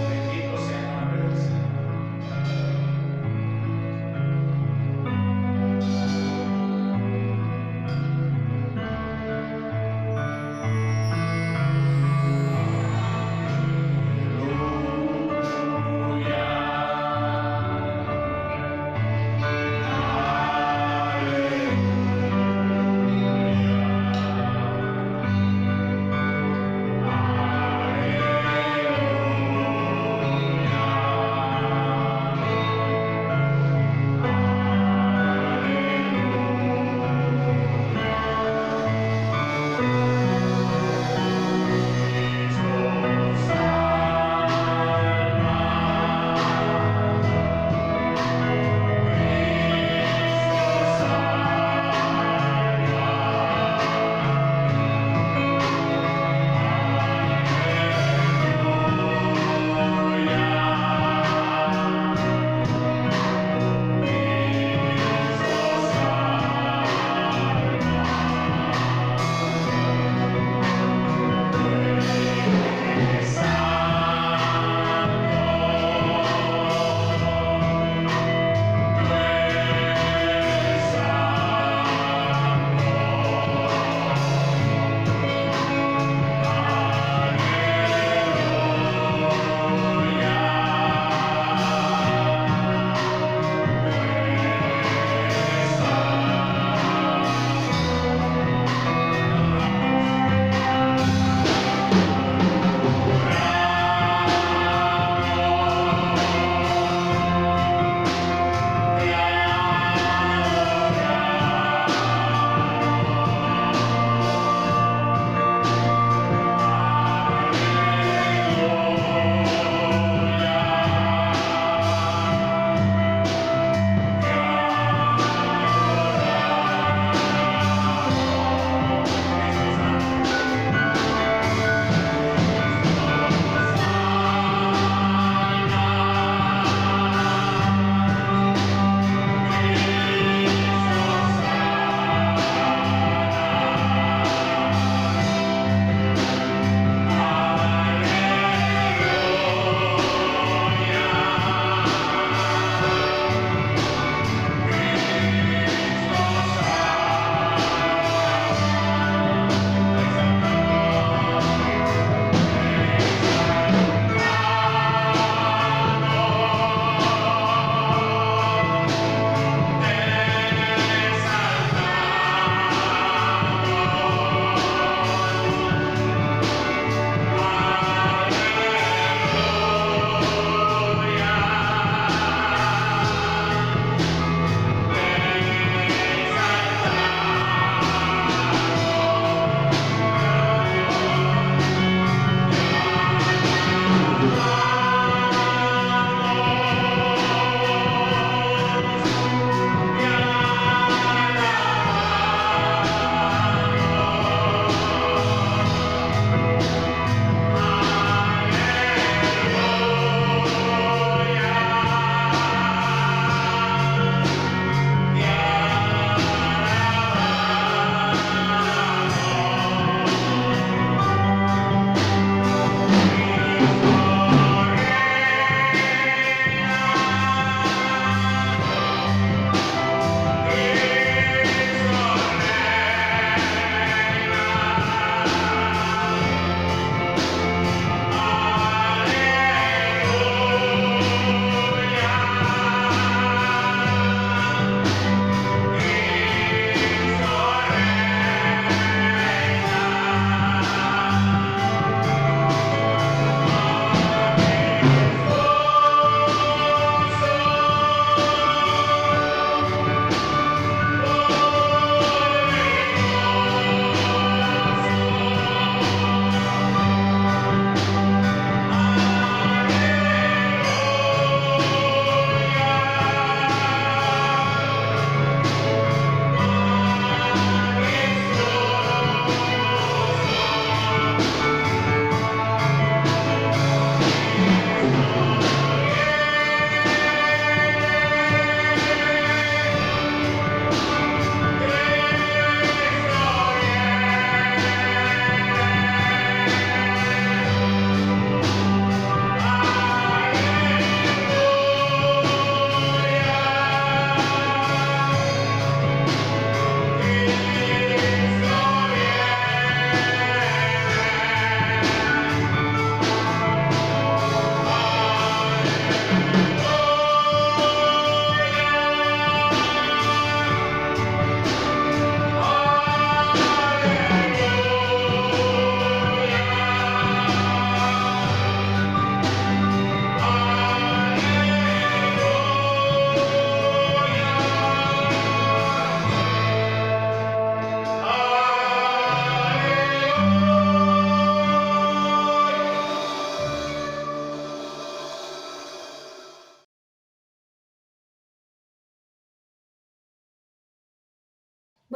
Bendito sea el nombre del Señor. Aleluya.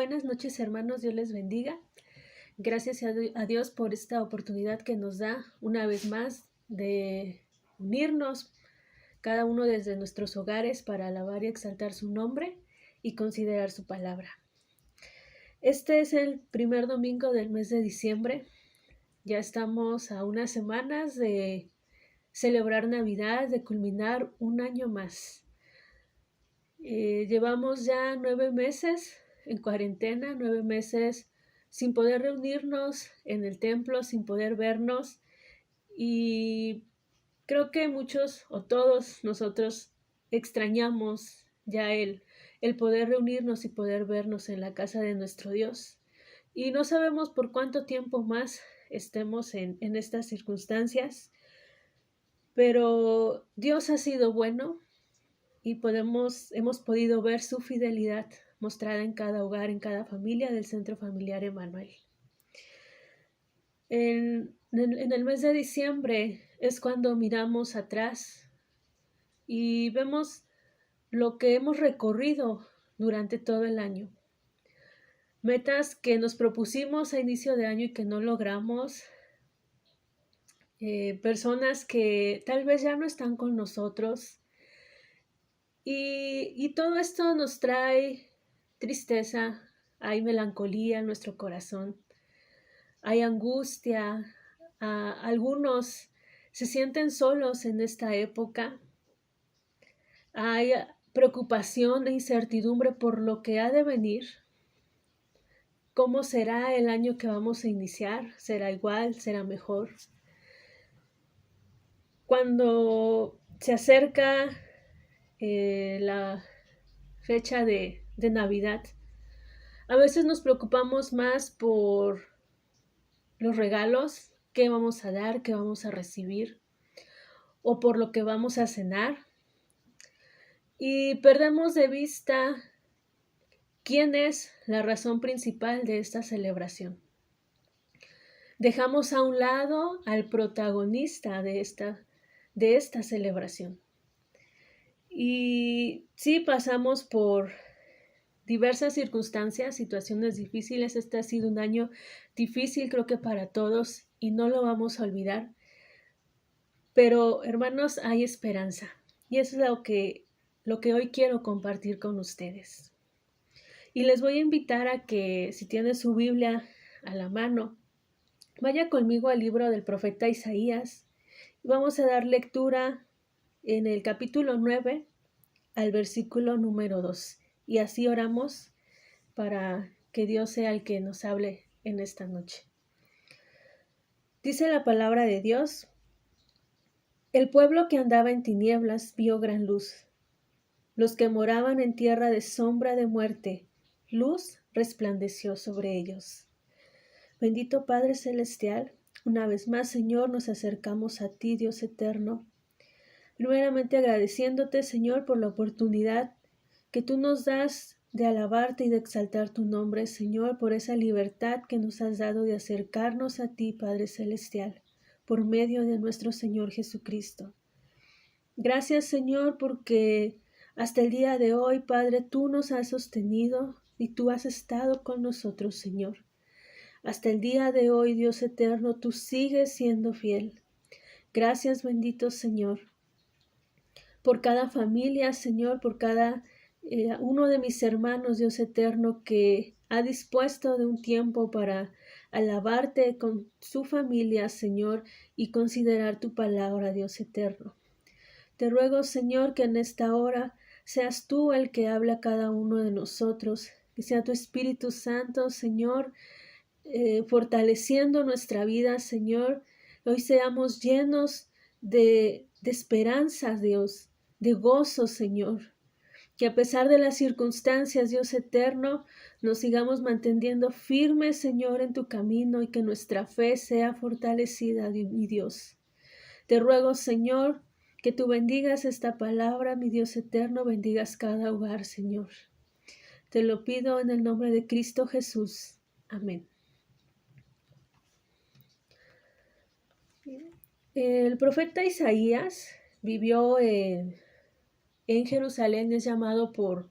Buenas noches, hermanos, Dios les bendiga. Gracias a Dios por esta oportunidad que nos da una vez más de unirnos, cada uno desde nuestros hogares, para alabar y exaltar su nombre y considerar su palabra. Este es el primer domingo del mes de diciembre. Ya estamos a unas semanas de celebrar Navidad, de culminar un año más. Llevamos ya 9 meses en cuarentena, 9 meses sin poder reunirnos en el templo, sin poder vernos, y creo que muchos o todos nosotros extrañamos ya el poder reunirnos y poder vernos en la casa de nuestro Dios. Y no sabemos por cuánto tiempo más estemos en estas circunstancias, pero Dios ha sido bueno y hemos podido ver su fidelidad mostrada en cada hogar, en cada familia del Centro Familiar Emmanuel. En el mes de diciembre es cuando miramos atrás y vemos lo que hemos recorrido durante todo el año. Metas que nos propusimos a inicio de año y que no logramos. Personas que tal vez ya no están con nosotros. Y todo esto nos trae tristeza, hay melancolía en nuestro corazón, hay angustia. Algunos se sienten solos en esta época. Hay preocupación e incertidumbre por lo que ha de venir. ¿Cómo será el año que vamos a iniciar? ¿Será igual? ¿Será mejor? Cuando se acerca la fecha de Navidad, a veces nos preocupamos más por los regalos, qué vamos a dar, qué vamos a recibir, o por lo que vamos a cenar. Y perdemos de vista quién es la razón principal de esta celebración. Dejamos a un lado al protagonista de esta celebración. Y sí, pasamos por diversas circunstancias, situaciones difíciles. Este ha sido un año difícil, creo que para todos, y no lo vamos a olvidar. Pero, hermanos, hay esperanza. Y eso es lo que hoy quiero compartir con ustedes. Y les voy a invitar a que, si tienen su Biblia a la mano, vaya conmigo al libro del profeta Isaías. Vamos a dar lectura en el capítulo 9 al versículo número 2. Y así oramos para que Dios sea el que nos hable en esta noche. Dice la palabra de Dios: el pueblo que andaba en tinieblas vio gran luz. Los que moraban en tierra de sombra de muerte, luz resplandeció sobre ellos. Bendito Padre Celestial, una vez más, Señor, nos acercamos a ti, Dios eterno. Primeramente agradeciéndote, Señor, por la oportunidad que tú nos das de alabarte y de exaltar tu nombre, Señor, por esa libertad que nos has dado de acercarnos a ti, Padre Celestial, por medio de nuestro Señor Jesucristo. Gracias, Señor, porque hasta el día de hoy, Padre, tú nos has sostenido y tú has estado con nosotros, Señor. Hasta el día de hoy, Dios eterno, tú sigues siendo fiel. Gracias, bendito Señor, por cada familia, Señor, por cada uno de mis hermanos, Dios eterno, que ha dispuesto de un tiempo para alabarte con su familia, Señor, y considerar tu palabra, Dios eterno. Te ruego, Señor, que en esta hora seas tú el que habla a cada uno de nosotros, que sea tu Espíritu Santo, Señor, fortaleciendo nuestra vida, Señor. Hoy seamos llenos de esperanza, Dios, de gozo, Señor. Que a pesar de las circunstancias, Dios eterno, nos sigamos manteniendo firmes, Señor, en tu camino, y que nuestra fe sea fortalecida, mi Dios. Te ruego, Señor, que tú bendigas esta palabra, mi Dios eterno, bendigas cada hogar, Señor. Te lo pido en el nombre de Cristo Jesús. Amén. El profeta Isaías vivió en Jerusalén. Es llamado por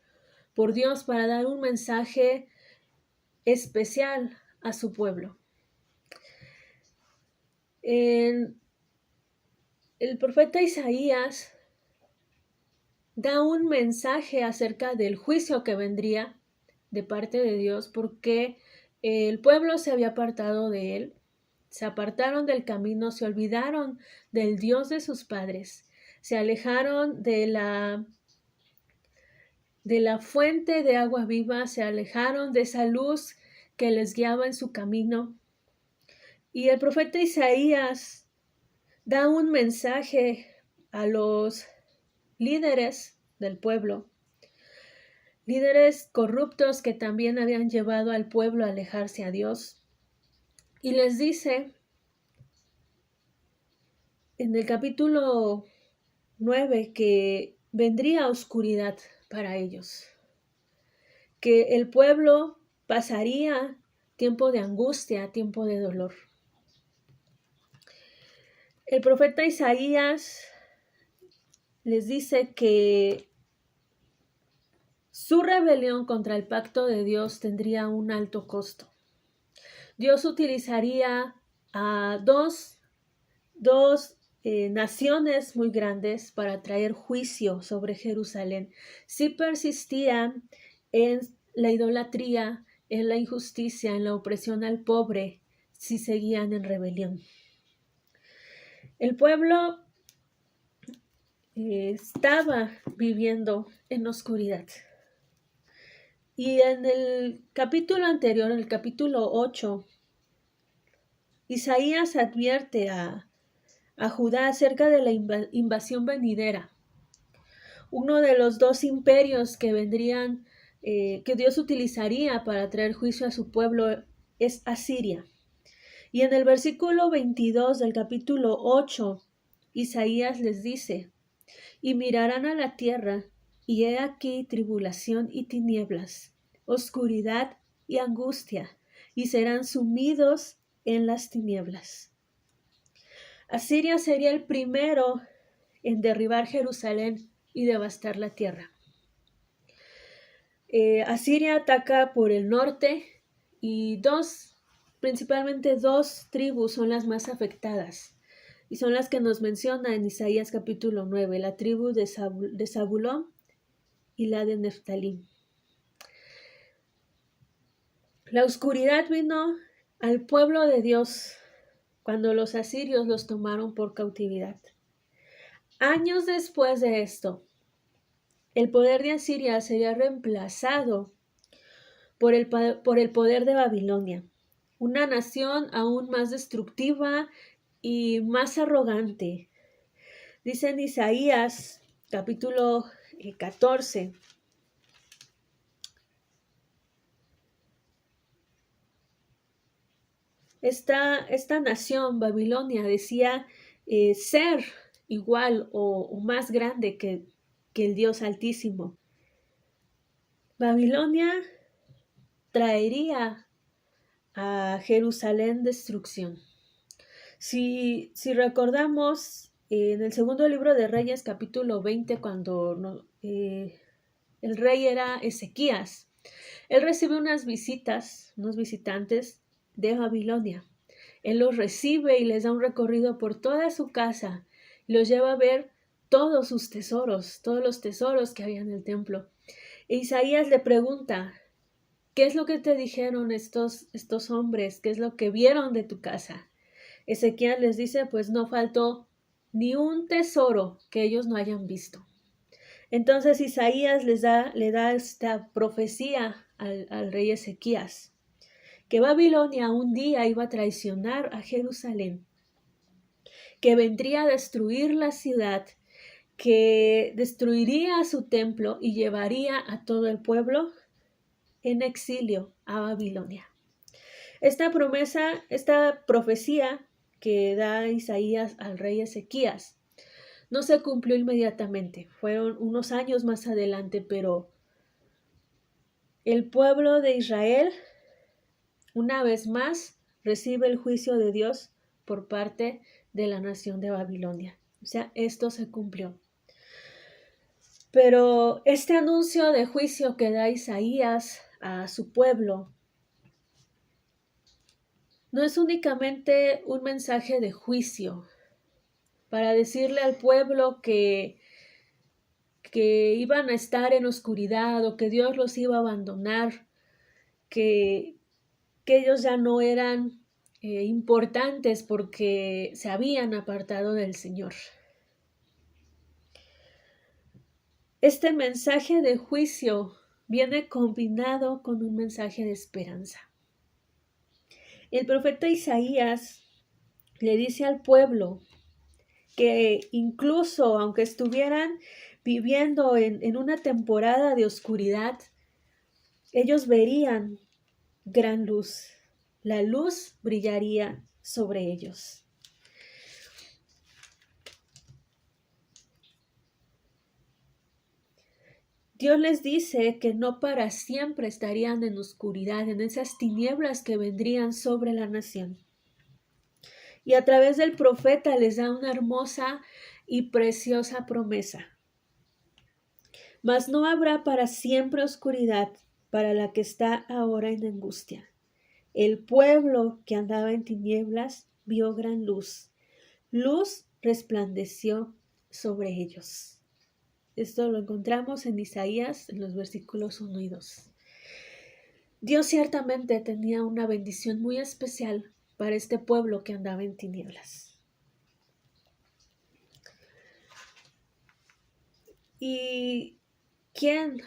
Dios para dar un mensaje especial a su pueblo. El profeta Isaías da un mensaje acerca del juicio que vendría de parte de Dios porque el pueblo se había apartado de él, se apartaron del camino, se olvidaron del Dios de sus padres, se alejaron de la fuente de agua viva, se alejaron de esa luz que les guiaba en su camino. Y el profeta Isaías da un mensaje a los líderes del pueblo, líderes corruptos que también habían llevado al pueblo a alejarse a Dios. Y les dice en el capítulo 9 que vendría oscuridad para ellos, que el pueblo pasaría tiempo de angustia, tiempo de dolor. El profeta Isaías les dice que su rebelión contra el pacto de Dios tendría un alto costo. Dios utilizaría a dos naciones muy grandes para traer juicio sobre Jerusalén si persistían en la idolatría, en la injusticia, en la opresión al pobre, si seguían en rebelión. El pueblo estaba viviendo en oscuridad. Y en el capítulo anterior, en el capítulo 8, Isaías advierte a Judá acerca de la invasión venidera. Uno de los dos imperios que vendrían, que Dios utilizaría para traer juicio a su pueblo es Asiria. Y en el versículo 22 del capítulo 8, Isaías les dice: y mirarán a la tierra, y he aquí tribulación y tinieblas, oscuridad y angustia, y serán sumidos en las tinieblas. Asiria sería el primero en derribar Jerusalén y devastar la tierra. Asiria ataca por el norte y principalmente dos tribus son las más afectadas y son las que nos menciona en Isaías capítulo 9, la tribu de Zabulón y la de Neftalí. La oscuridad vino al pueblo de Dios cuando los asirios los tomaron por cautividad. Años después de esto, el poder de Asiria sería reemplazado por el poder de Babilonia, una nación aún más destructiva y más arrogante. Dice en Isaías capítulo 14, esta nación, Babilonia, decía ser igual o más grande que el Dios Altísimo. Babilonia traería a Jerusalén destrucción. Si recordamos en el segundo libro de Reyes, capítulo 20, cuando el rey era Ezequías, él recibe unos visitantes de Babilonia. Él los recibe y les da un recorrido por toda su casa, y los lleva a ver todos sus tesoros, todos los tesoros que había en el templo. E Isaías le pregunta: ¿qué es lo que te dijeron estos hombres? ¿Qué es lo que vieron de tu casa? Ezequiel les dice: pues no faltó ni un tesoro que ellos no hayan visto. Entonces Isaías le da esta profecía al rey Ezequías, que Babilonia un día iba a traicionar a Jerusalén, que vendría a destruir la ciudad, que destruiría su templo y llevaría a todo el pueblo en exilio a Babilonia. Esta profecía que da Isaías al rey Ezequías no se cumplió inmediatamente, fueron unos años más adelante, pero el pueblo de Israel una vez más recibe el juicio de Dios por parte de la nación de Babilonia. O sea, esto se cumplió. Pero este anuncio de juicio que da Isaías a su pueblo no es únicamente un mensaje de juicio para decirle al pueblo que iban a estar en oscuridad o que Dios los iba a abandonar, que, que ellos ya no eran importantes porque se habían apartado del Señor. Este mensaje de juicio viene combinado con un mensaje de esperanza. El profeta Isaías le dice al pueblo que incluso aunque estuvieran viviendo en una temporada de oscuridad, ellos verían gran luz. La luz brillaría sobre ellos. Dios les dice que no para siempre estarían en oscuridad, en esas tinieblas que vendrían sobre la nación. Y a través del profeta les da una hermosa y preciosa promesa. Mas no habrá para siempre oscuridad para la que está ahora en angustia. El pueblo que andaba en tinieblas vio gran luz. Luz resplandeció sobre ellos. Esto lo encontramos en Isaías, en los versículos 1 y 2. Dios ciertamente tenía una bendición muy especial para este pueblo que andaba en tinieblas. ¿Y quién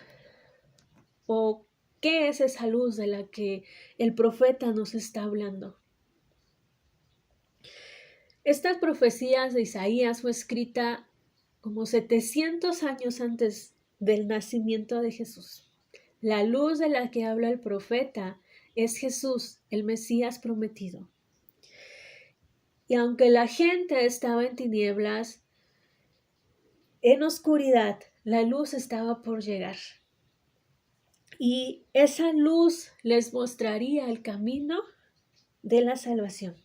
o qué es esa luz de la que el profeta nos está hablando? Estas profecías de Isaías fue escrita como 700 años antes del nacimiento de Jesús. La luz de la que habla el profeta es Jesús, el Mesías prometido. Y aunque la gente estaba en tinieblas, en oscuridad, la luz estaba por llegar. Y esa luz les mostraría el camino de la salvación.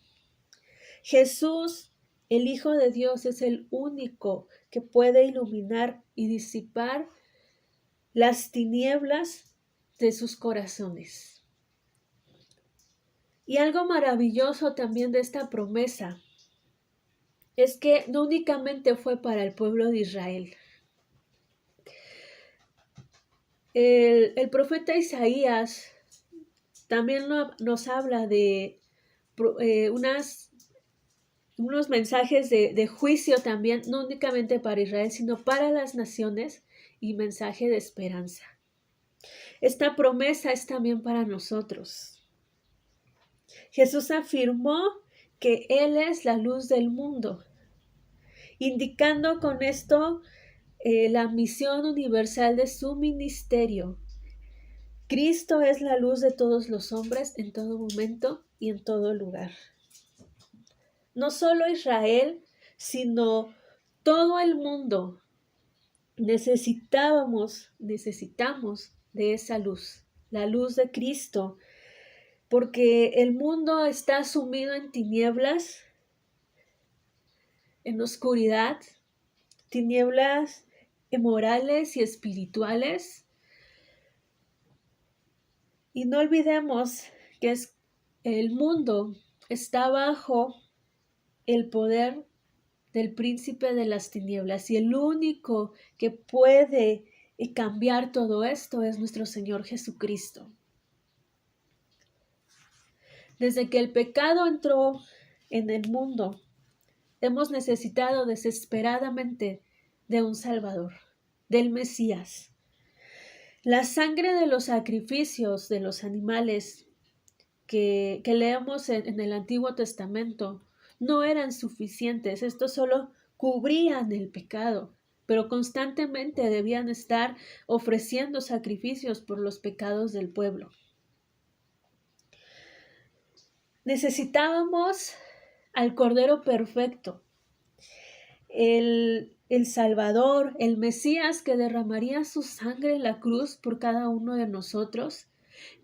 Jesús, el Hijo de Dios, es el único que puede iluminar y disipar las tinieblas de sus corazones. Y algo maravilloso también de esta promesa es que no únicamente fue para el pueblo de Israel. El profeta Isaías también nos habla de unos mensajes de juicio también, no únicamente para Israel, sino para las naciones y mensaje de esperanza. Esta promesa es también para nosotros. Jesús afirmó que Él es la luz del mundo, indicando con esto la misión universal de su ministerio. Cristo es la luz de todos los hombres en todo momento y en todo lugar. No solo Israel, sino todo el mundo necesitamos de esa luz, la luz de Cristo, porque el mundo está sumido en tinieblas, en oscuridad, tinieblas morales y espirituales. Y no olvidemos que el mundo está bajo el poder del príncipe de las tinieblas y el único que puede cambiar todo esto es nuestro Señor Jesucristo. Desde que el pecado entró en el mundo, hemos necesitado desesperadamente de un Salvador, del Mesías. La sangre de los sacrificios de los animales que leemos en el Antiguo Testamento no eran suficientes. Estos solo cubrían el pecado, pero constantemente debían estar ofreciendo sacrificios por los pecados del pueblo. Necesitábamos al Cordero perfecto, el Salvador, el Mesías que derramaría su sangre en la cruz por cada uno de nosotros,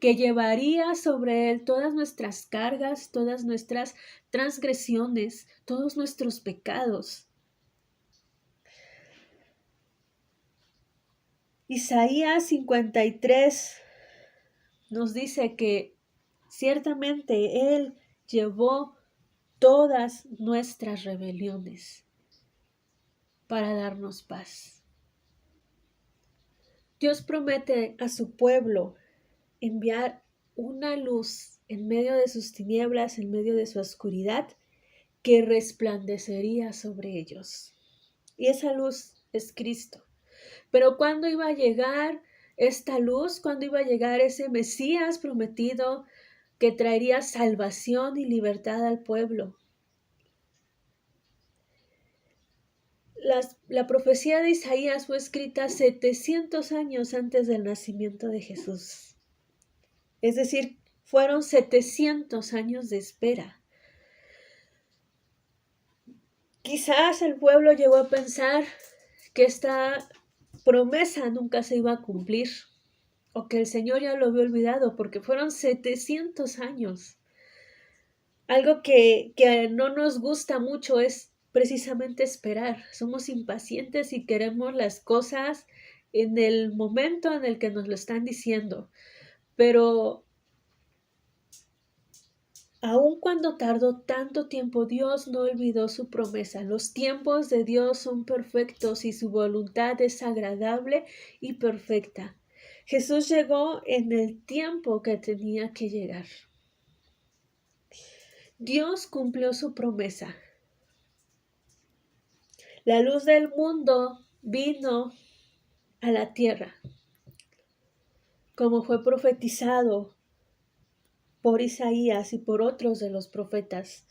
que llevaría sobre él todas nuestras cargas, todas nuestras transgresiones, todos nuestros pecados. Isaías 53 nos dice que ciertamente Él llevó todas nuestras rebeliones para darnos paz. Dios promete a su pueblo enviar una luz en medio de sus tinieblas, en medio de su oscuridad, que resplandecería sobre ellos. Y esa luz es Cristo. Pero ¿cuándo iba a llegar esta luz? ¿Cuándo iba a llegar ese Mesías prometido que traería salvación y libertad al pueblo? La profecía de Isaías fue escrita 700 años antes del nacimiento de Jesús. Es decir, fueron 700 años de espera. Quizás el pueblo llegó a pensar que esta promesa nunca se iba a cumplir o que el Señor ya lo había olvidado porque fueron 700 años. Algo que no nos gusta mucho es precisamente esperar. Somos impacientes y queremos las cosas en el momento en el que nos lo están diciendo. Pero aun cuando tardó tanto tiempo, Dios no olvidó su promesa. Los tiempos de Dios son perfectos y su voluntad es agradable y perfecta. Jesús llegó en el tiempo que tenía que llegar. Dios cumplió su promesa. La luz del mundo vino a la tierra, como fue profetizado por Isaías y por otros de los profetas.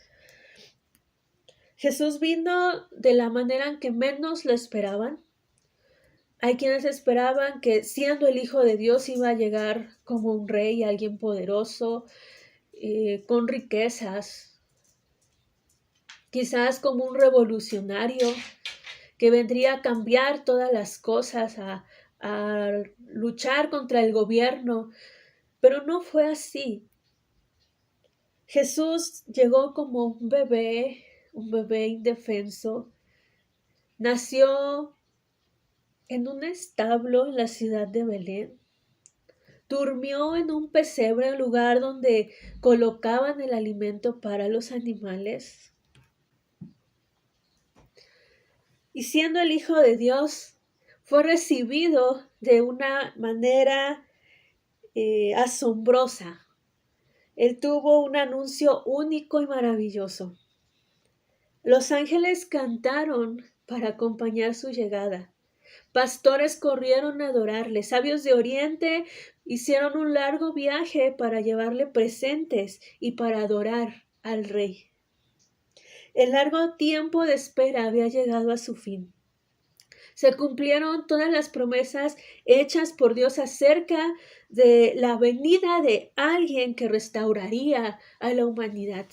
Jesús vino de la manera en que menos lo esperaban. Hay quienes esperaban que siendo el Hijo de Dios iba a llegar como un rey, alguien poderoso, con riquezas, quizás como un revolucionario que vendría a cambiar todas las cosas, a luchar contra el gobierno, pero no fue así. Jesús llegó como un bebé indefenso, nació en un establo en la ciudad de Belén, durmió en un pesebre, lugar donde colocaban el alimento para los animales. Y siendo el Hijo de Dios, fue recibido de una manera asombrosa. Él tuvo un anuncio único y maravilloso. Los ángeles cantaron para acompañar su llegada. Pastores corrieron a adorarle. Sabios de Oriente hicieron un largo viaje para llevarle presentes y para adorar al Rey. El largo tiempo de espera había llegado a su fin. Se cumplieron todas las promesas hechas por Dios acerca de la venida de alguien que restauraría a la humanidad.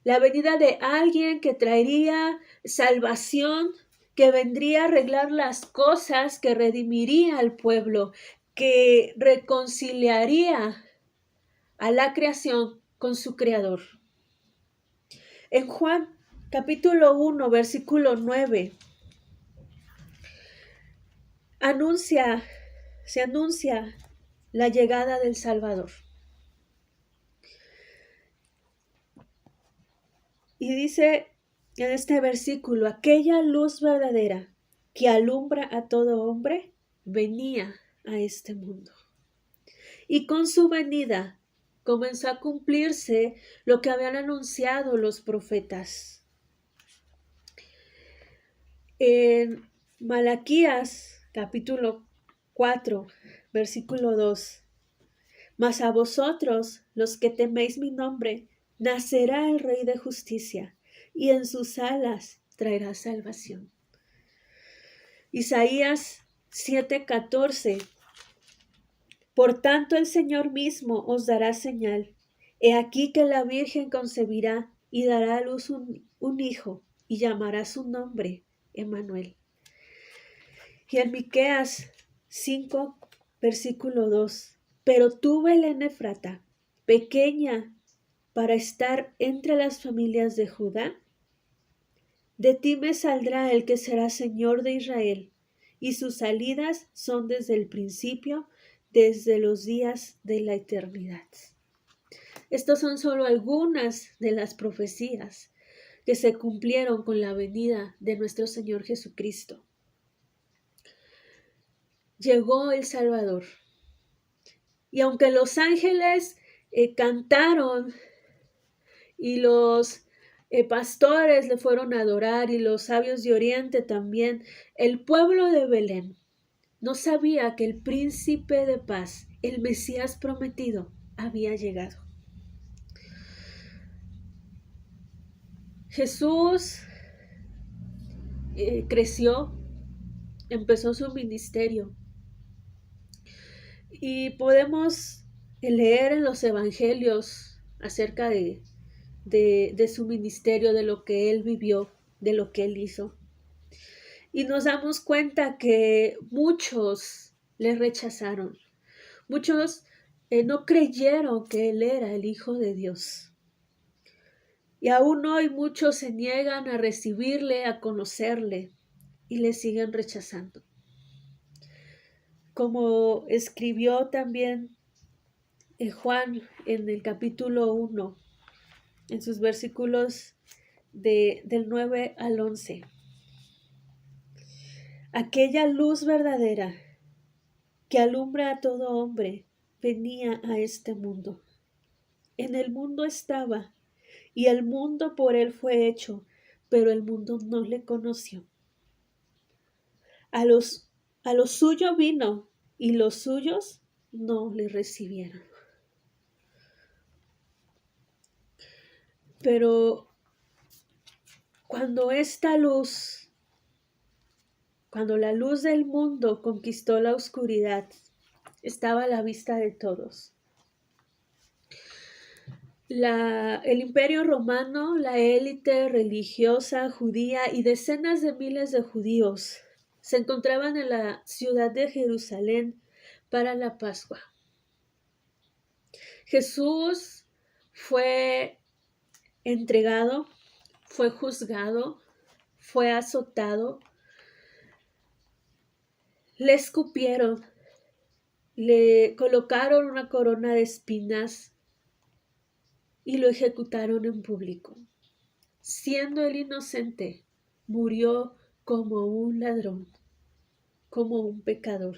La venida de alguien que traería salvación, que vendría a arreglar las cosas, que redimiría al pueblo, que reconciliaría a la creación con su creador. En Juan capítulo 1, versículo 9, se anuncia la llegada del Salvador. Y dice en este versículo, aquella luz verdadera que alumbra a todo hombre, venía a este mundo. Y con su venida comenzó a cumplirse lo que habían anunciado los profetas. En Malaquías capítulo 4, versículo 2. Mas a vosotros, los que teméis mi nombre, nacerá el Rey de justicia, y en sus alas traerá salvación. Isaías 7:14. Por tanto el Señor mismo os dará señal. He aquí que la Virgen concebirá y dará a luz un hijo, y llamará su nombre Emmanuel. Y en Miqueas 5, versículo 2. Pero tú, Belén Efrata, pequeña para estar entre las familias de Judá, de ti me saldrá el que será Señor de Israel, y sus salidas son desde el principio, desde los días de la eternidad. Estas son solo algunas de las profecías que se cumplieron con la venida de nuestro Señor Jesucristo. Llegó el Salvador. Y aunque los ángeles cantaron y los pastores le fueron a adorar y los sabios de Oriente también, el pueblo de Belén no sabía que el príncipe de paz, el Mesías prometido, había llegado. Jesús creció, empezó su ministerio y podemos leer en los evangelios acerca de su ministerio, de lo que él vivió, de lo que él hizo. Y nos damos cuenta que muchos le rechazaron, muchos no creyeron que él era el Hijo de Dios. Y aún hoy muchos se niegan a recibirle, a conocerle y le siguen rechazando. Como escribió también Juan en el capítulo 1, en sus versículos del 9 al 11. Aquella luz verdadera que alumbra a todo hombre venía a este mundo. En el mundo estaba, y el mundo por él fue hecho, pero el mundo no le conoció. A lo suyo vino, y los suyos no le recibieron. Pero cuando la luz del mundo conquistó la oscuridad, estaba a la vista de todos. El Imperio Romano, la élite religiosa judía y decenas de miles de judíos se encontraban en la ciudad de Jerusalén para la Pascua. Jesús fue entregado, fue juzgado, fue azotado, le escupieron, le colocaron una corona de espinas y lo ejecutaron en público. Siendo él inocente, murió como un ladrón, como un pecador.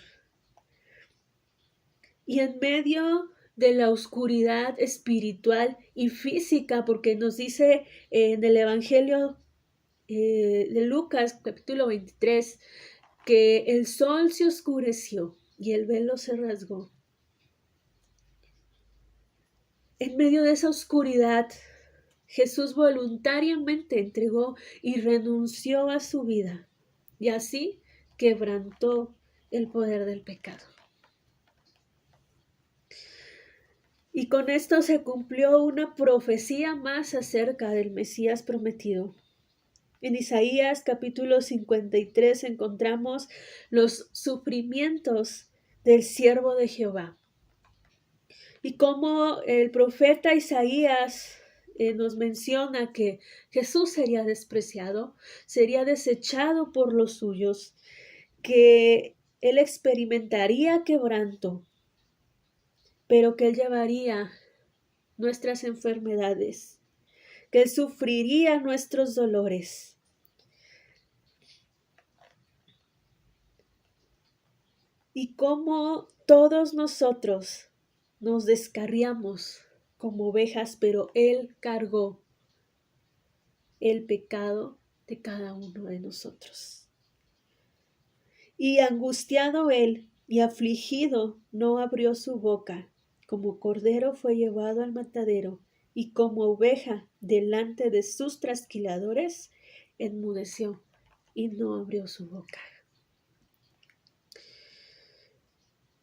Y en medio de la oscuridad espiritual y física, porque nos dice en el Evangelio de Lucas, capítulo 23, que el sol se oscureció y el velo se rasgó. En medio de esa oscuridad, Jesús voluntariamente entregó y renunció a su vida, y así quebrantó el poder del pecado. Y con esto se cumplió una profecía más acerca del Mesías prometido. En Isaías capítulo 53 encontramos los sufrimientos del siervo de Jehová. Y como el profeta Isaías nos menciona que Jesús sería despreciado, sería desechado por los suyos, que él experimentaría quebranto, pero que él llevaría nuestras enfermedades, que él sufriría nuestros dolores. Y como todos nosotros nos descarriamos como ovejas, pero él cargó el pecado de cada uno de nosotros. Y angustiado él y afligido no abrió su boca, como cordero fue llevado al matadero, y como oveja delante de sus trasquiladores, enmudeció y no abrió su boca.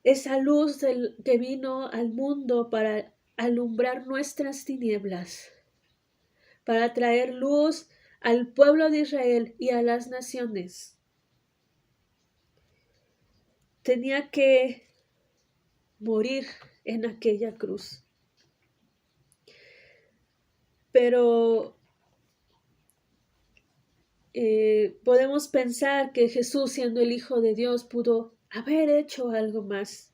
Esa luz que vino al mundo para alumbrar nuestras tinieblas, para traer luz al pueblo de Israel y a las naciones, tenía que morir en aquella cruz. Pero podemos pensar que Jesús, siendo el Hijo de Dios, pudo haber hecho algo más.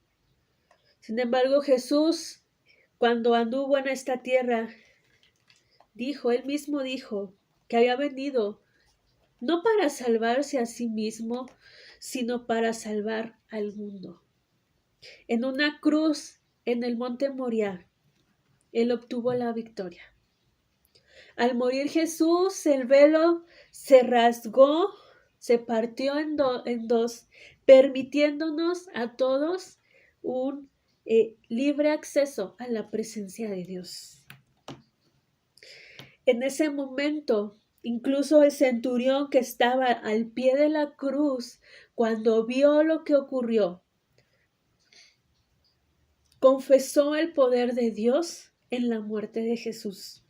Sin embargo, Jesús Cuando anduvo en esta tierra, él mismo dijo que había venido no para salvarse a sí mismo, sino para salvar al mundo. En una cruz en el monte Moriah, él obtuvo la victoria. Al morir Jesús, el velo se rasgó, se partió en dos, permitiéndonos a todos un libre acceso a la presencia de Dios. En ese momento, incluso el centurión que estaba al pie de la cruz, cuando vio lo que ocurrió, confesó el poder de Dios en la muerte de Jesús.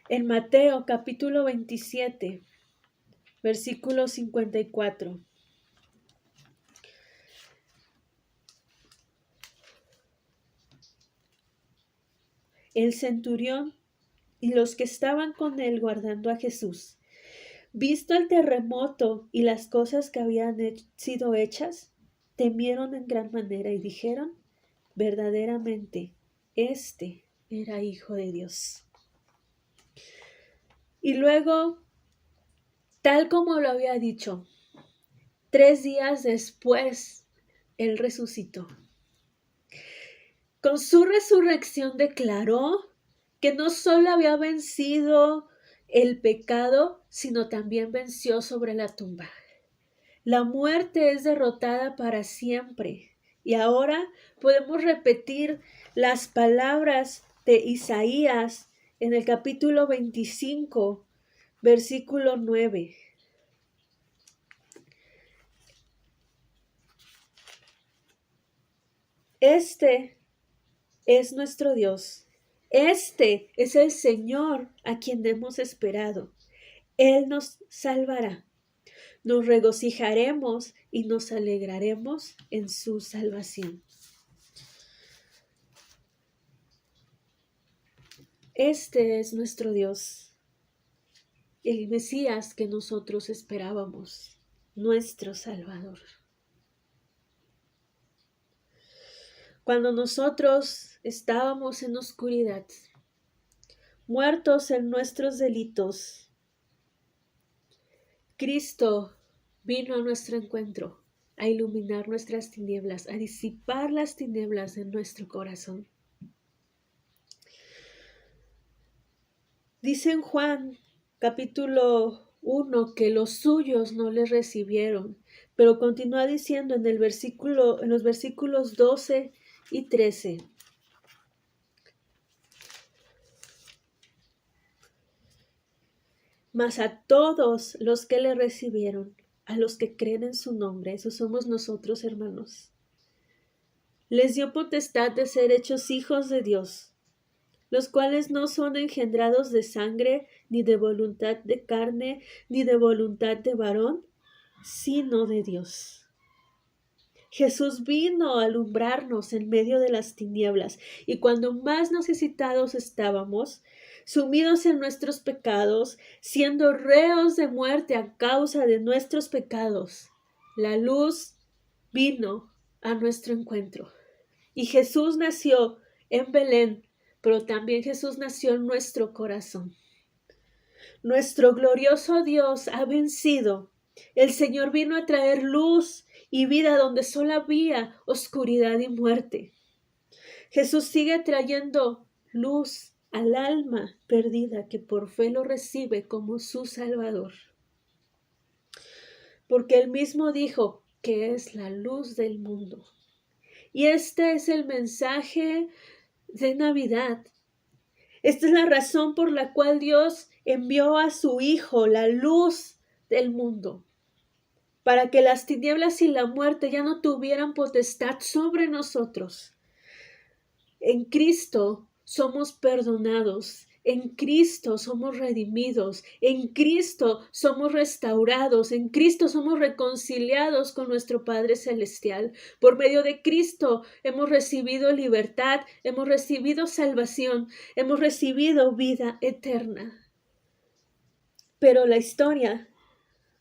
En Mateo capítulo 27, versículo 54. El centurión y los que estaban con él guardando a Jesús, visto el terremoto y las cosas que habían sido hechas, temieron en gran manera y dijeron, verdaderamente, este era Hijo de Dios. Y luego, tal como lo había dicho, 3 días después, él resucitó. Con su resurrección declaró que no solo había vencido el pecado, sino también venció sobre la tumba. La muerte es derrotada para siempre. Y ahora podemos repetir las palabras de Isaías en el capítulo 25, versículo 9. Este es nuestro Dios. Este es el Señor a quien hemos esperado. Él nos salvará. Nos regocijaremos y nos alegraremos en su salvación. Este es nuestro Dios, el Mesías que nosotros esperábamos, nuestro Salvador. Cuando nosotros estábamos en oscuridad, muertos en nuestros delitos, Cristo vino a nuestro encuentro, a iluminar nuestras tinieblas, a disipar las tinieblas de nuestro corazón. Dice en Juan capítulo 1 que los suyos no le recibieron, pero continúa diciendo en los versículos 12 y 13. Mas a todos los que le recibieron, a los que creen en su nombre, esos somos nosotros, hermanos, les dio potestad de ser hechos hijos de Dios, los cuales no son engendrados de sangre, ni de voluntad de carne, ni de voluntad de varón, sino de Dios. Jesús vino a alumbrarnos en medio de las tinieblas, y cuando más necesitados estábamos, sumidos en nuestros pecados, siendo reos de muerte a causa de nuestros pecados, la luz vino a nuestro encuentro. Y Jesús nació en Belén, pero también Jesús nació en nuestro corazón. Nuestro glorioso Dios ha vencido. El Señor vino a traer luz y vida donde solo había oscuridad y muerte. Jesús sigue trayendo luz al alma perdida que por fe lo recibe como su Salvador. Porque Él mismo dijo que es la luz del mundo. Y este es el mensaje de Navidad. Esta es la razón por la cual Dios envió a su Hijo, la luz del mundo, para que las tinieblas y la muerte ya no tuvieran potestad sobre nosotros. En Cristo somos perdonados, en Cristo somos redimidos, en Cristo somos restaurados, en Cristo somos reconciliados con nuestro Padre Celestial. Por medio de Cristo hemos recibido libertad, hemos recibido salvación, hemos recibido vida eterna. Pero la historia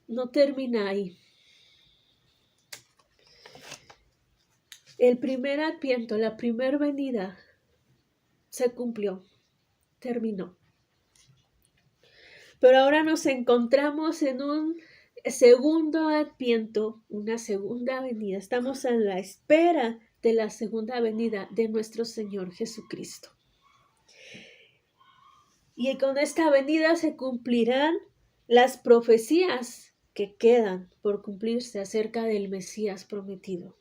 no termina ahí. El primer adviento, la primera venida, se cumplió, terminó. Pero ahora nos encontramos en un segundo adviento, una segunda venida. Estamos a la espera de la segunda venida de nuestro Señor Jesucristo. Y con esta venida se cumplirán las profecías que quedan por cumplirse acerca del Mesías prometido.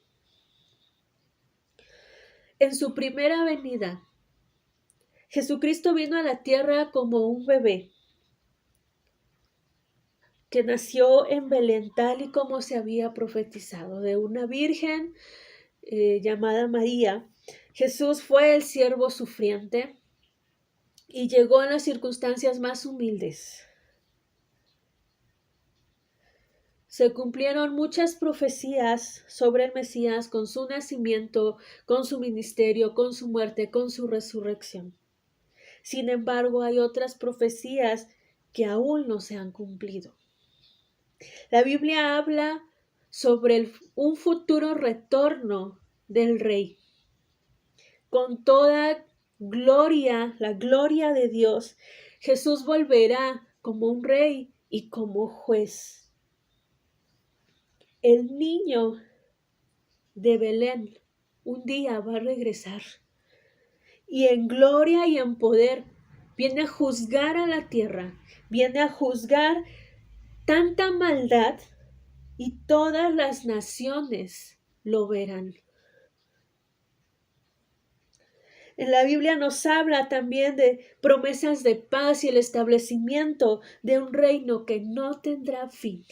En su primera venida, Jesucristo vino a la tierra como un bebé que nació en Belén tal y como se había profetizado, de una virgen llamada María. Jesús fue el siervo sufriente y llegó en las circunstancias más humildes. Se cumplieron muchas profecías sobre el Mesías con su nacimiento, con su ministerio, con su muerte, con su resurrección. Sin embargo, hay otras profecías que aún no se han cumplido. La Biblia habla sobre un futuro retorno del Rey. Con toda gloria, la gloria de Dios, Jesús volverá como un rey y como juez. El niño de Belén un día va a regresar y en gloria y en poder viene a juzgar a la tierra, viene a juzgar tanta maldad y todas las naciones lo verán. En la Biblia nos habla también de promesas de paz y el establecimiento de un reino que no tendrá fin,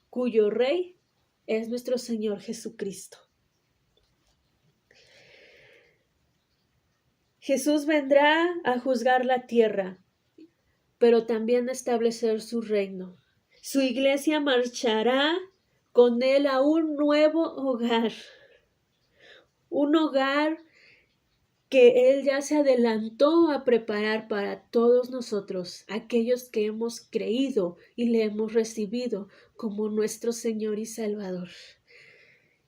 cuyo rey es nuestro Señor Jesucristo. Jesús vendrá a juzgar la tierra, pero también a establecer su reino. Su iglesia marchará con él a un nuevo hogar, un hogar que Él ya se adelantó a preparar para todos nosotros, aquellos que hemos creído y le hemos recibido como nuestro Señor y Salvador.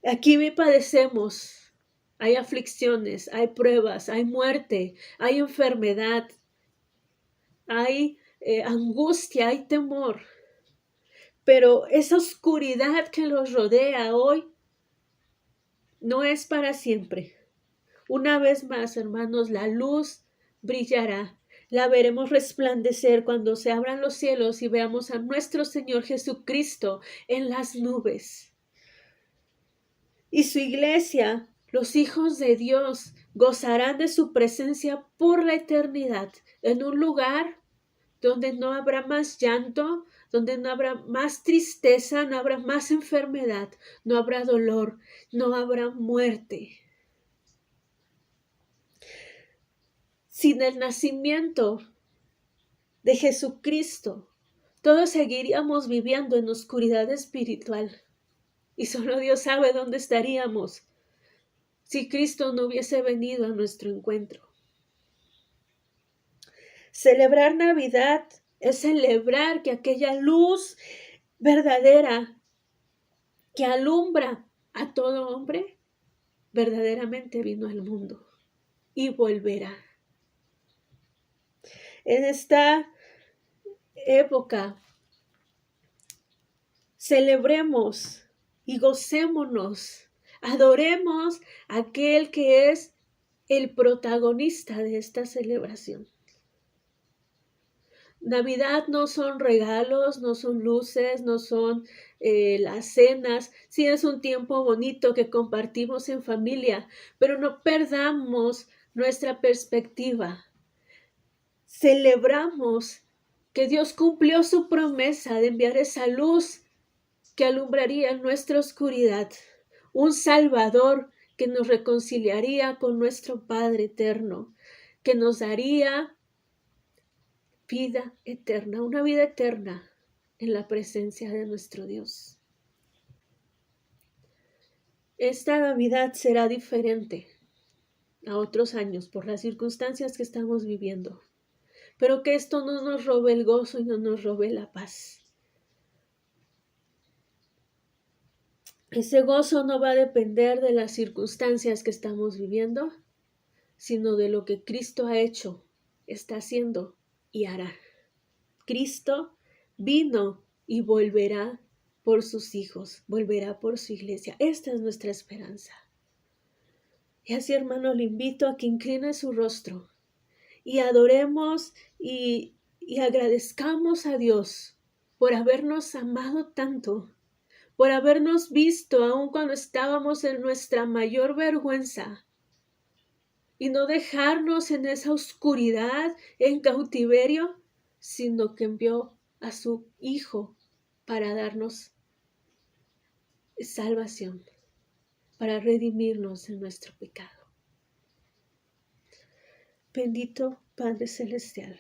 Aquí padecemos, hay aflicciones, hay pruebas, hay muerte, hay enfermedad, hay angustia, hay temor. Pero esa oscuridad que los rodea hoy no es para siempre. Una vez más, hermanos, la luz brillará. La veremos resplandecer cuando se abran los cielos y veamos a nuestro Señor Jesucristo en las nubes. Y su iglesia, los hijos de Dios, gozarán de su presencia por la eternidad, en un lugar donde no habrá más llanto, donde no habrá más tristeza, no habrá más enfermedad, no habrá dolor, no habrá muerte. Sin el nacimiento de Jesucristo, todos seguiríamos viviendo en oscuridad espiritual y solo Dios sabe dónde estaríamos si Cristo no hubiese venido a nuestro encuentro. Celebrar Navidad es celebrar que aquella luz verdadera que alumbra a todo hombre verdaderamente vino al mundo y volverá. En esta época celebremos y gocémonos, adoremos a aquel que es el protagonista de esta celebración. Navidad no son regalos, no son luces, no son las cenas. Sí es un tiempo bonito que compartimos en familia, pero no perdamos nuestra perspectiva. Celebramos que Dios cumplió su promesa de enviar esa luz que alumbraría nuestra oscuridad, un Salvador que nos reconciliaría con nuestro Padre eterno, que nos daría vida eterna, una vida eterna en la presencia de nuestro Dios. Esta Navidad será diferente a otros años por las circunstancias que estamos viviendo, pero que esto no nos robe el gozo y no nos robe la paz. Ese gozo no va a depender de las circunstancias que estamos viviendo, sino de lo que Cristo ha hecho, está haciendo y hará. Cristo vino y volverá por sus hijos, volverá por su iglesia. Esta es nuestra esperanza. Y así, hermano, le invito a que incline su rostro y adoremos y agradezcamos a Dios por habernos amado tanto, por habernos visto aun cuando estábamos en nuestra mayor vergüenza y no dejarnos en esa oscuridad, en cautiverio, sino que envió a su Hijo para darnos salvación, para redimirnos de nuestro pecado. Bendito Padre Celestial.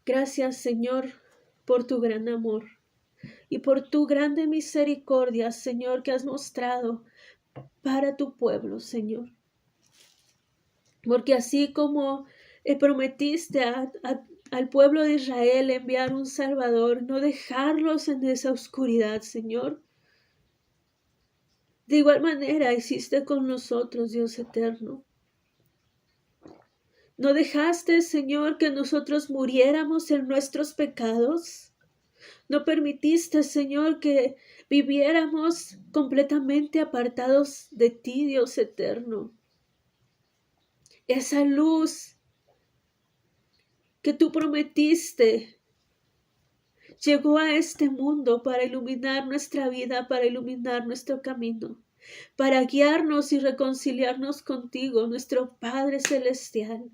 Gracias, Señor, por tu gran amor y por tu grande misericordia, Señor, que has mostrado para tu pueblo, Señor. Porque así como prometiste al pueblo de Israel enviar un Salvador, no dejarlos en esa oscuridad, Señor. De igual manera hiciste con nosotros, Dios eterno. ¿No dejaste, Señor, que nosotros muriéramos en nuestros pecados? ¿No permitiste, Señor, que viviéramos completamente apartados de ti, Dios eterno? Esa luz que tú prometiste llegó a este mundo para iluminar nuestra vida, para iluminar nuestro camino, para guiarnos y reconciliarnos contigo, nuestro Padre Celestial.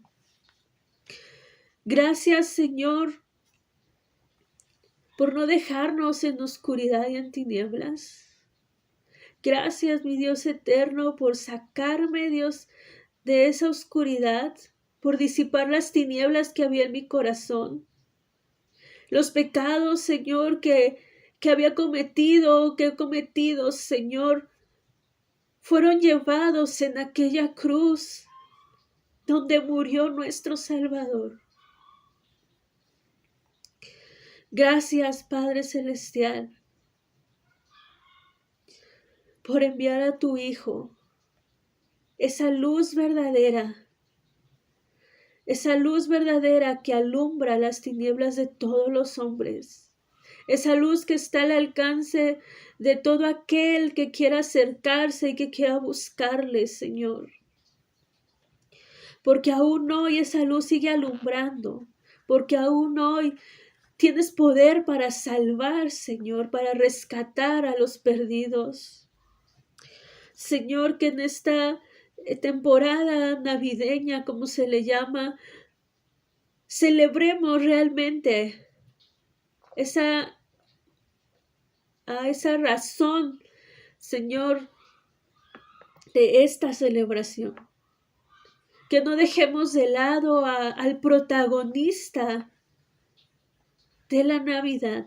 Gracias, Señor, por no dejarnos en oscuridad y en tinieblas. Gracias, mi Dios eterno, por sacarme, Dios, de esa oscuridad, por disipar las tinieblas que había en mi corazón. Los pecados, Señor, que había cometido, que he cometido, Señor, fueron llevados en aquella cruz donde murió nuestro Salvador. Gracias, Padre Celestial, por enviar a tu Hijo, esa luz verdadera que alumbra las tinieblas de todos los hombres, esa luz que está al alcance de todo aquel que quiera acercarse y que quiera buscarle, Señor. Porque aún hoy esa luz sigue alumbrando, porque aún hoy tienes poder para salvar, Señor, para rescatar a los perdidos. Señor, que en esta temporada navideña, como se le llama, celebremos realmente esa razón, Señor, de esta celebración. Que no dejemos de lado al protagonista de la Navidad.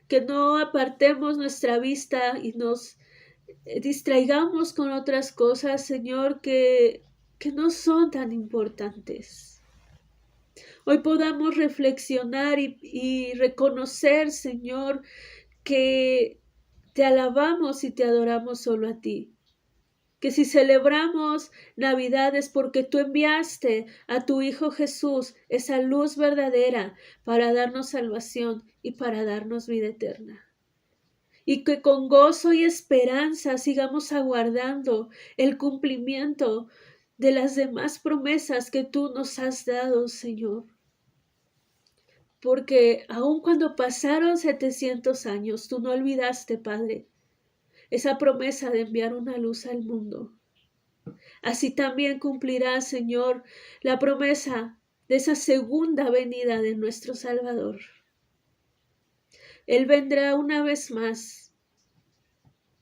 Que no apartemos nuestra vista y nos distraigamos con otras cosas, Señor, que no son tan importantes. Hoy podamos reflexionar y reconocer, Señor, que te alabamos y te adoramos solo a ti. Que si celebramos Navidad es porque tú enviaste a tu Hijo Jesús, esa luz verdadera, para darnos salvación y para darnos vida eterna. Y que con gozo y esperanza sigamos aguardando el cumplimiento de las demás promesas que tú nos has dado, Señor. Porque aun cuando pasaron 700 años, tú no olvidaste, Padre, esa promesa de enviar una luz al mundo. Así también cumplirá, Señor, la promesa de esa segunda venida de nuestro Salvador. Él vendrá una vez más,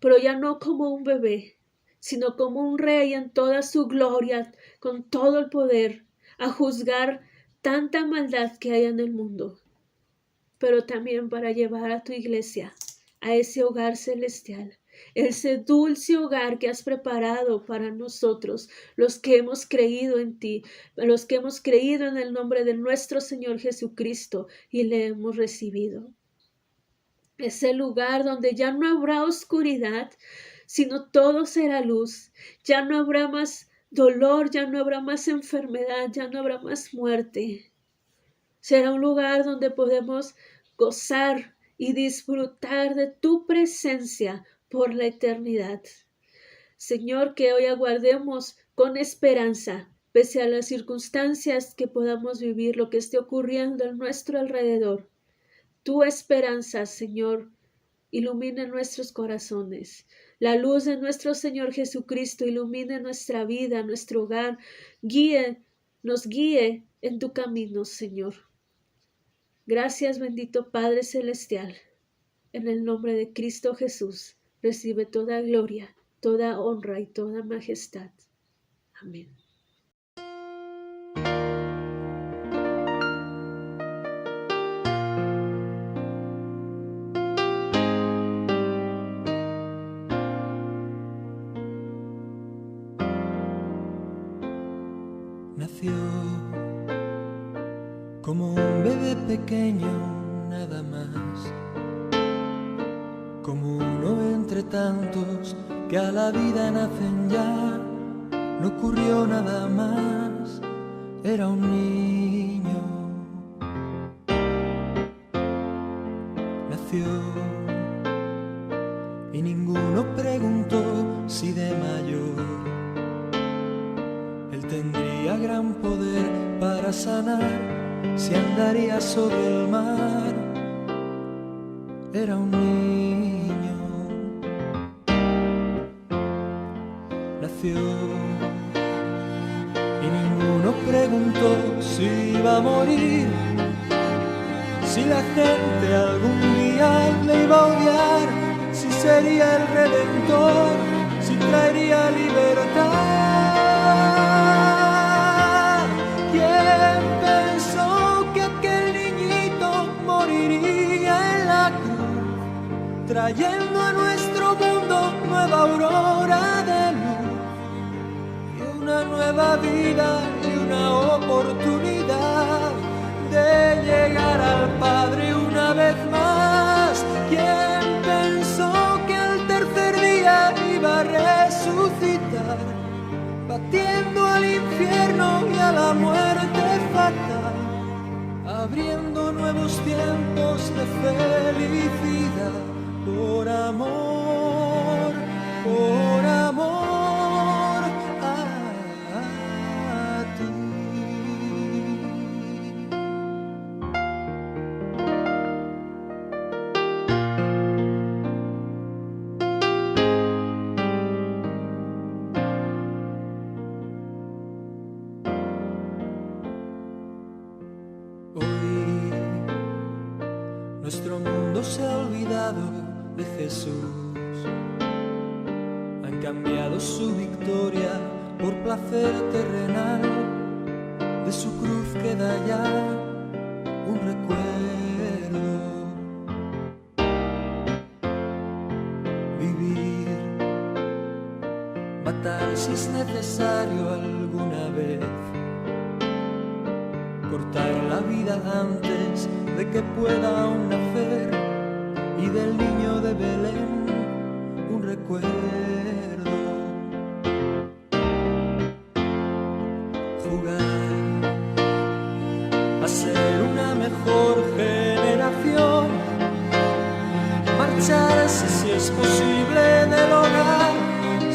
pero ya no como un bebé, sino como un rey en toda su gloria, con todo el poder, a juzgar tanta maldad que hay en el mundo, pero también para llevar a tu iglesia a ese hogar celestial, ese dulce hogar que has preparado para nosotros, los que hemos creído en ti, los que hemos creído en el nombre de nuestro Señor Jesucristo y le hemos recibido. ese lugar donde ya no habrá oscuridad, sino todo será luz. Ya no habrá más dolor, ya no habrá más enfermedad, ya no habrá más muerte. Será un lugar donde podemos gozar y disfrutar de tu presencia por la eternidad. Señor, que hoy aguardemos con esperanza, pese a las circunstancias que podamos vivir, lo que esté ocurriendo a nuestro alrededor. Tu esperanza, Señor, ilumina nuestros corazones. La luz de nuestro Señor Jesucristo ilumine nuestra vida, nuestro hogar. Nos guíe en tu camino, Señor. Gracias, bendito Padre Celestial. En el nombre de Cristo Jesús, recibe toda gloria, toda honra y toda majestad. Amén. Nació como un bebé pequeño, nada más, como uno entre tantos que a la vida nacen ya. No ocurrió nada más, era un niño. Nació y ninguno preguntó si de mayor él tendría gran poder para sanar, si andaría sobre el mar. Era un niño. Nació y ninguno preguntó si iba a morir, si la gente algún día le iba a odiar, si sería el redentor, si traería libertad. ¿Quién pensó que aquel niñito moriría en la cruz, trayendo a nuestro mundo nueva aurora de luz y una nueva vida y una oportunidad de llegar al Padre una vez más? ¿Quién pensó que al tercer día iba a resucitar, batiendo al infierno y a la muerte fatal, abriendo nuevos tiempos de felicidad? Por amor a ti. Hoy nuestro mundo se ha olvidado de Jesús. Han cambiado su victoria por placer terrenal. De su cruz queda ya un recuerdo. Vivir, matar si es necesario alguna vez, cortar la vida antes de que pueda aún nacer, y del niño de Belén un recuerdo. Jugar a ser una mejor generación, marcharse si es posible del hogar,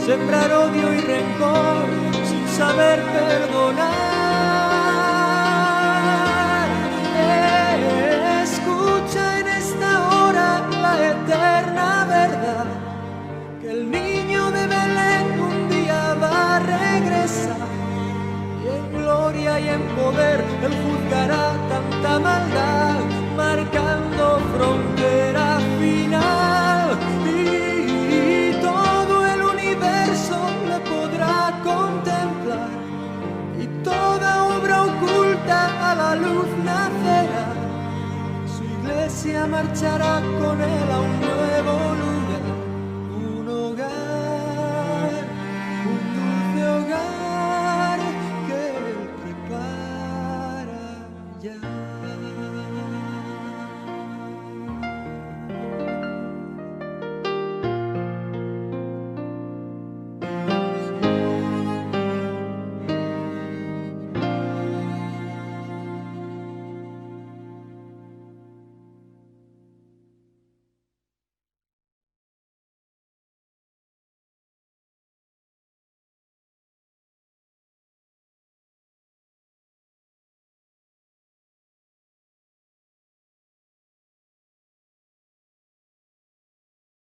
sembrar odio y rencor sin saber perdonar. Escucha en esta hora la eterna verdad, que el niño de Belén un día va a regresar, y en gloria y en poder él juzgará tanta maldad, marcando frontera final, y todo el universo le podrá contemplar, y toda obra oculta a la luz nacerá. Su iglesia marchará con él a un nuevo lugar.